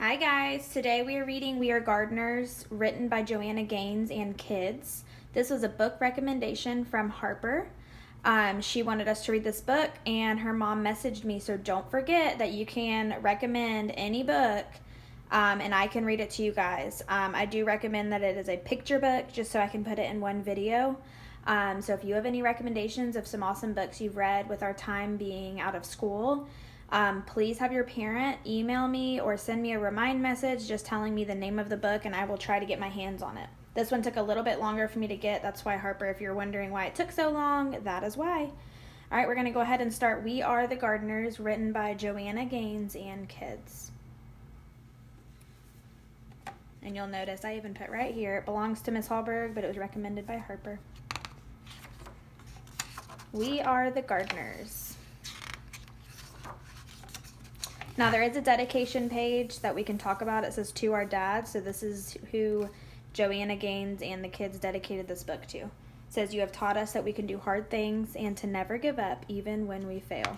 Hi guys, today we are reading We Are Gardeners, written by Joanna Gaines and kids. This was a book recommendation from Harper. She wanted us to read this book and her mom messaged me, so don't forget that you can recommend any book and I can read it to you guys. I do recommend that it is a picture book just so I can put it in one video. So if you have any recommendations of some awesome books you've read with our time being out of school, please have your parent email me or send me a remind message just telling me the name of the book and I will try to get my hands on it. This one took a little bit longer for me to get. That's why, Harper, if you're wondering why it took so long, that is why. All right, we're going to go ahead and start We Are the Gardeners, written by Joanna Gaines and kids. And you'll notice I even put right here, it belongs to Miss Hallberg, but it was recommended by Harper. We Are the Gardeners. Now there is a dedication page that we can talk about. It says to our dad. So this is who Joanna Gaines and the kids dedicated this book to. It says, you have taught us that we can do hard things and to never give up even when we fail.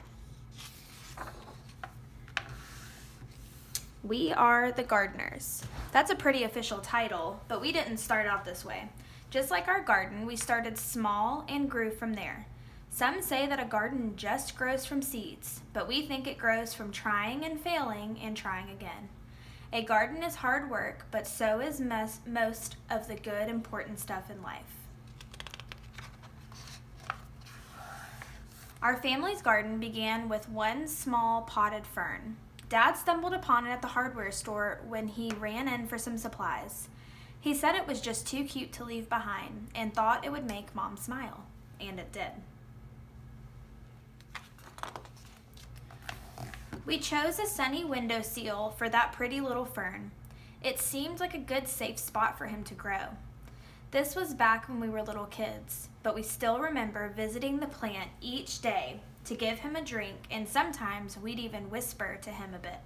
We Are the Gardeners. That's a pretty official title, but we didn't start out this way. Just like our garden, we started small and grew from there. Some say that a garden just grows from seeds, but we think it grows from trying and failing and trying again. A garden is hard work, but so is most of the good, important stuff in life. Our family's garden began with one small potted fern. Dad stumbled upon it at the hardware store when he ran in for some supplies. He said it was just too cute to leave behind and thought it would make Mom smile, and it did. We chose a sunny windowsill for that pretty little fern. It seemed like a good, safe spot for him to grow. This was back when we were little kids, but we still remember visiting the plant each day to give him a drink, and sometimes we'd even whisper to him a bit.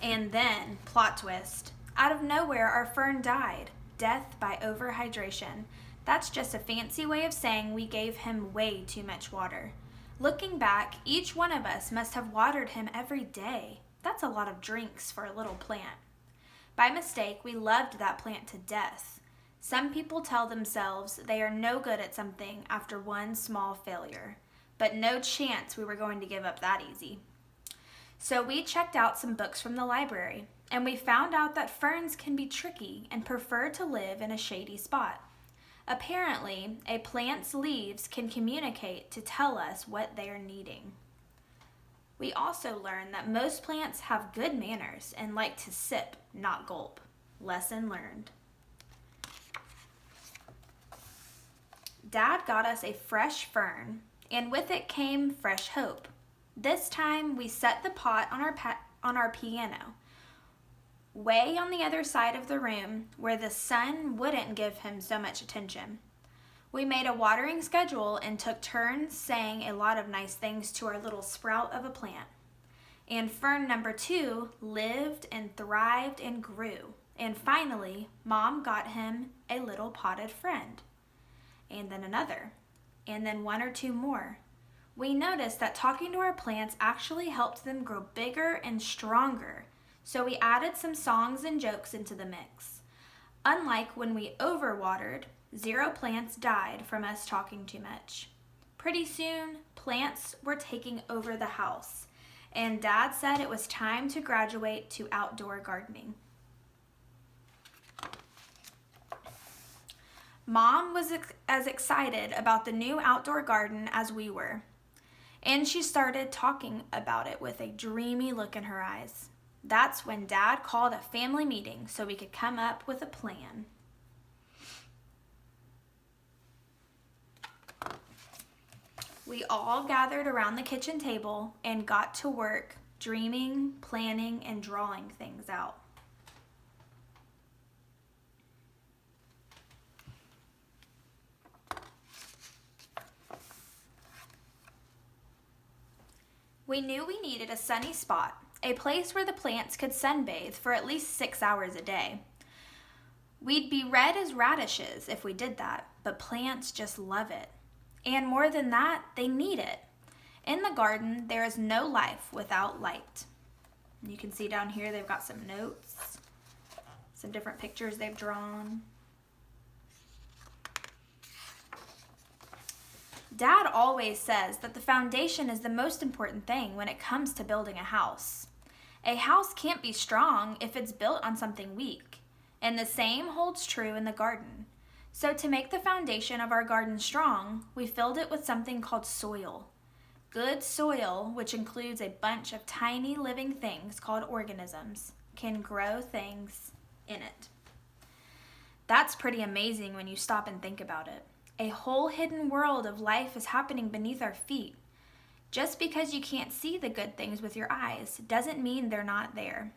And then, plot twist, out of nowhere our fern died. Death by overhydration. That's just a fancy way of saying we gave him way too much water. Looking back, each one of us must have watered him every day. That's a lot of drinks for a little plant. By mistake, we loved that plant to death. Some people tell themselves they are no good at something after one small failure, but no chance we were going to give up that easy. So we checked out some books from the library, and we found out that ferns can be tricky and prefer to live in a shady spot. Apparently, a plant's leaves can communicate to tell us what they are needing. We also learned that most plants have good manners and like to sip, not gulp. Lesson learned. Dad got us a fresh fern, and with it came fresh hope. This time, we set the pot on our piano, way on the other side of the room where the sun wouldn't give him so much attention. We made a watering schedule and took turns saying a lot of nice things to our little sprout of a plant. And fern number 2 lived and thrived and grew. And finally, Mom got him a little potted friend. And then another. And then 1 or 2 more. We noticed that talking to our plants actually helped them grow bigger and stronger. So we added some songs and jokes into the mix. Unlike when we overwatered, 0 plants died from us talking too much. Pretty soon, plants were taking over the house, and Dad said it was time to graduate to outdoor gardening. Mom was as excited about the new outdoor garden as we were, and she started talking about it with a dreamy look in her eyes. That's when Dad called a family meeting so we could come up with a plan. We all gathered around the kitchen table and got to work dreaming, planning, and drawing things out. We knew we needed a sunny spot, a place where the plants could sunbathe for at least 6 hours a day. We'd be red as radishes if we did that, but plants just love it. And more than that, they need it. In the garden, there is no life without light. You can see down here they've got some notes, some different pictures they've drawn. Dad always says that the foundation is the most important thing when it comes to building a house. A house can't be strong if it's built on something weak, and the same holds true in the garden. So to make the foundation of our garden strong, we filled it with something called soil. Good soil, which includes a bunch of tiny living things called organisms, can grow things in it. That's pretty amazing when you stop and think about it. A whole hidden world of life is happening beneath our feet. Just because you can't see the good things with your eyes doesn't mean they're not there.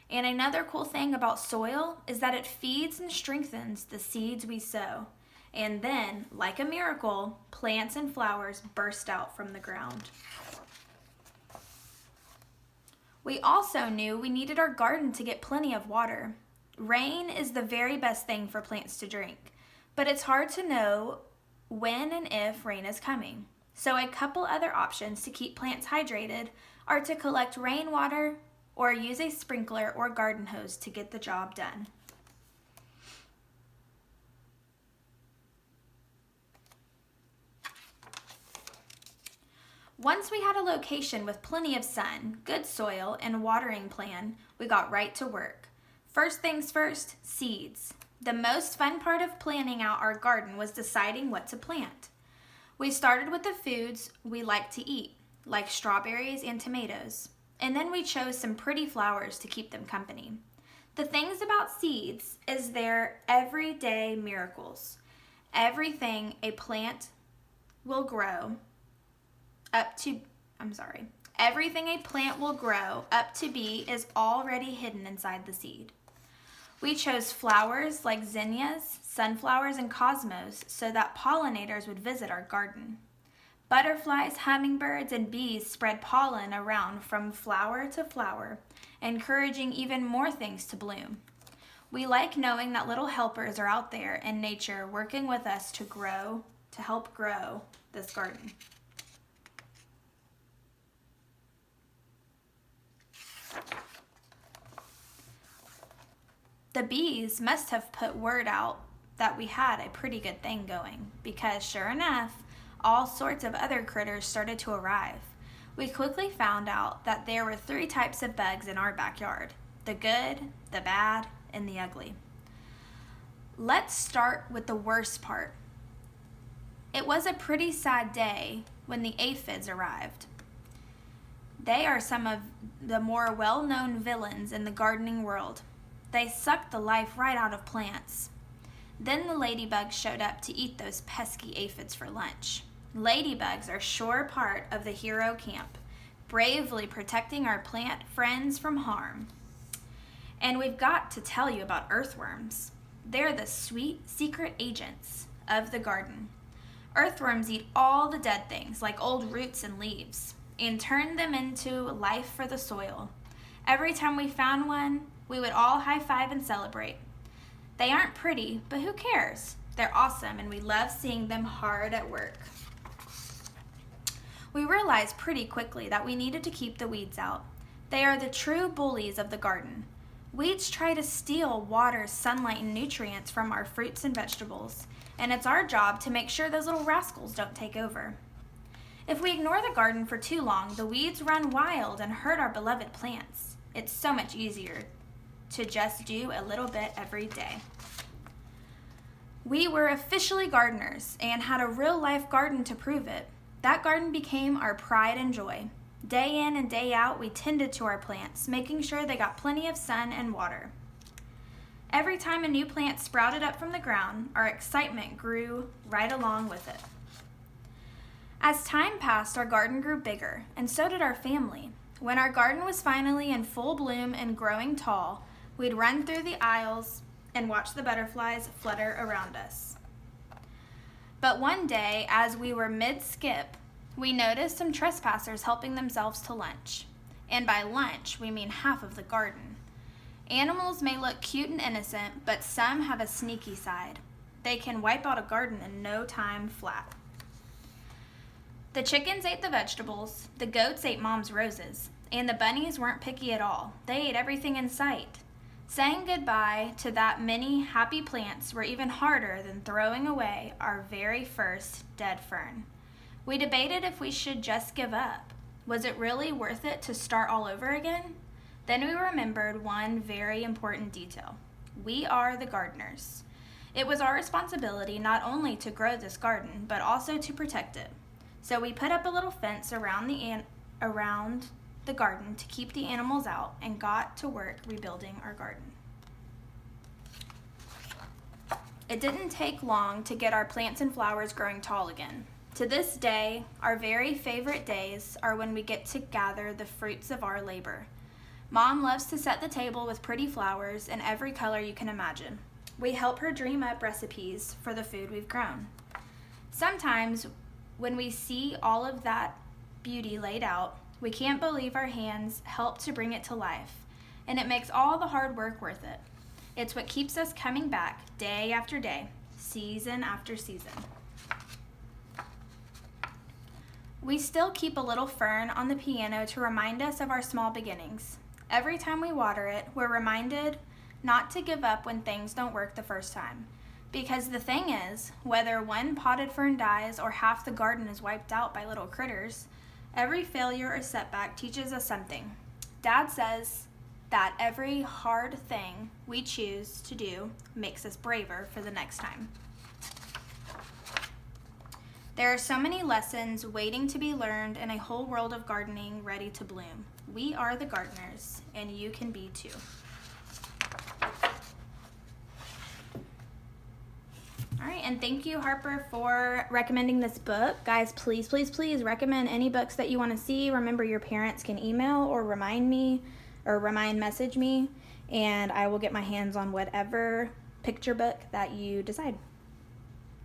And another cool thing about soil is that it feeds and strengthens the seeds we sow. And then, like a miracle, plants and flowers burst out from the ground. We also knew we needed our garden to get plenty of water. Rain is the very best thing for plants to drink, but it's hard to know when and if rain is coming. So a couple other options to keep plants hydrated are to collect rainwater or use a sprinkler or garden hose to get the job done. Once we had a location with plenty of sun, good soil, and watering plan, we got right to work. First things first, seeds. The most fun part of planning out our garden was deciding what to plant. We started with the foods we like to eat, like strawberries and tomatoes, and then we chose some pretty flowers to keep them company. The things about everything a plant will grow up to be is already hidden inside the seed. We chose flowers like zinnias, sunflowers, and cosmos so that pollinators would visit our garden. Butterflies, hummingbirds, and bees spread pollen around from flower to flower, encouraging even more things to bloom. We like knowing that little helpers are out there in nature working with us to help grow this garden. The bees must have put word out that we had a pretty good thing going, because sure enough, all sorts of other critters started to arrive. We quickly found out that there were 3 types of bugs in our backyard: the good, the bad, and the ugly. Let's start with the worst part. It was a pretty sad day when the aphids arrived. They are some of the more well-known villains in the gardening world. They suck the life right out of plants. Then the ladybugs showed up to eat those pesky aphids for lunch. Ladybugs are sure part of the hero camp, bravely protecting our plant friends from harm. And we've got to tell you about earthworms. They're the sweet secret agents of the garden. Earthworms eat all the dead things, like old roots and leaves, and turn them into life for the soil. Every time we found one, we would all high-five and celebrate. They aren't pretty, but who cares? They're awesome, and we love seeing them hard at work. We realized pretty quickly that we needed to keep the weeds out. They are the true bullies of the garden. Weeds try to steal water, sunlight, and nutrients from our fruits and vegetables, and it's our job to make sure those little rascals don't take over. If we ignore the garden for too long, the weeds run wild and hurt our beloved plants. It's so much easier to just do a little bit every day. We were officially gardeners and had a real-life garden to prove it. That garden became our pride and joy. Day in and day out, we tended to our plants, making sure they got plenty of sun and water. Every time a new plant sprouted up from the ground, our excitement grew right along with it. As time passed, our garden grew bigger, and so did our family. When our garden was finally in full bloom and growing tall, we'd run through the aisles and watch the butterflies flutter around us. But one day, as we were mid-skip, we noticed some trespassers helping themselves to lunch. And by lunch, we mean half of the garden. Animals may look cute and innocent, but some have a sneaky side. They can wipe out a garden in no time flat. The chickens ate the vegetables, the goats ate Mom's roses, and the bunnies weren't picky at all. They ate everything in sight. Saying goodbye to that many happy plants were even harder than throwing away our very first dead fern. We debated if we should just give up. Was it really worth it to start all over again? Then we remembered one very important detail. We are the gardeners. It was our responsibility not only to grow this garden, but also to protect it. So we put up a little fence around the garden to keep the animals out and got to work rebuilding our garden. It didn't take long to get our plants and flowers growing tall again. To this day, our very favorite days are when we get to gather the fruits of our labor. Mom loves to set the table with pretty flowers in every color you can imagine. We help her dream up recipes for the food we've grown. Sometimes, when we see all of that beauty laid out, we can't believe our hands helped to bring it to life, and it makes all the hard work worth it. It's what keeps us coming back day after day, season after season. We still keep a little fern on the piano to remind us of our small beginnings. Every time we water it, we're reminded not to give up when things don't work the first time. Because the thing is, whether one potted fern dies or half the garden is wiped out by little critters, every failure or setback teaches us something. Dad says that every hard thing we choose to do makes us braver for the next time. There are so many lessons waiting to be learned and a whole world of gardening ready to bloom. We are the gardeners, and you can be too. All right, and thank you, Harper, for recommending this book. Guys, please, please, please recommend any books that you want to see. Remember, your parents can email or message me, and I will get my hands on whatever picture book that you decide.